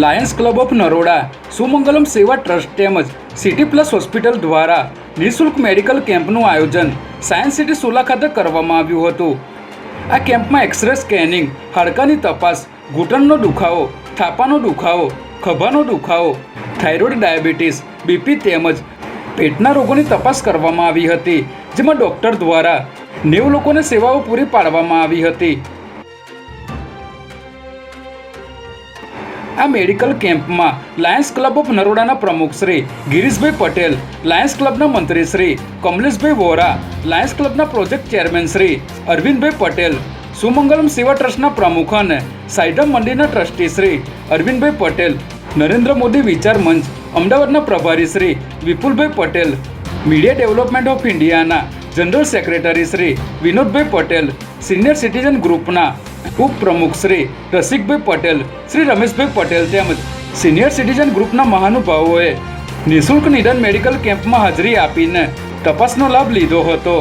Lions club of Naroda, સુમંગલમ સેવા trust તેમજ city plus hospital દ્વારા નિઃશુલ્ક મેડિકલ કેમ્પનું આયોજન સાયન્સ સિટી સોલા ખાતે કરવામાં આવ્યું હતું. આ કેમ્પમાં એક્સરે સ્કેનિંગ, હાડકાની તપાસ, ઘૂંટણનો દુખાવો, થાપાનો દુખાવો, ખભાનો દુખાવો, થાઇરોઇડ, ડાયાબિટીસ, બીપી તેમજ પેટના રોગોની તપાસ કરવામાં આવી હતી, જેમાં ડૉક્ટર દ્વારા 90 લોકોને સેવાઓ પૂરી પાડવામાં આવી હતી. આ મેડિકલ કેમ્પમાં લાયન્સ ક્લબ ઓફ નરોડાના પ્રમુખ શ્રી ગિરીશભાઈ પટેલ, લાયન્સ ક્લબના મંત્રી શ્રી કમલેશભાઈ વોરા, લાયન્સ ક્લબના પ્રોજેક્ટ ચેરમેન શ્રી અરવિંદભાઈ પટેલ, સુમંગલમ સેવા ટ્રસ્ટના પ્રમુખ અને સાઈધમ મંદિરના ટ્રસ્ટી શ્રી અરવિંદભાઈ પટેલ, નરેન્દ્ર મોદી વિચાર મંચ અમદાવાદના પ્રભારી Shri Vipulbhai Patel, media development of ઇન્ડિયાના general secretary Shri Vinodbhai Patel, senior citizen ગ્રુપના ઉપપ્રમુખ શ્રી રસિકભાઈ પટેલ, શ્રી રમેશભાઈ પટેલ તેમજ સિનિયર સિટીઝન ગ્રુપના મહાનુભાવોએ નિઃશુલ્ક નિદાન મેડિકલ કેમ્પમાં હાજરી આપીને તપાસનો લાભ લીધો હતો.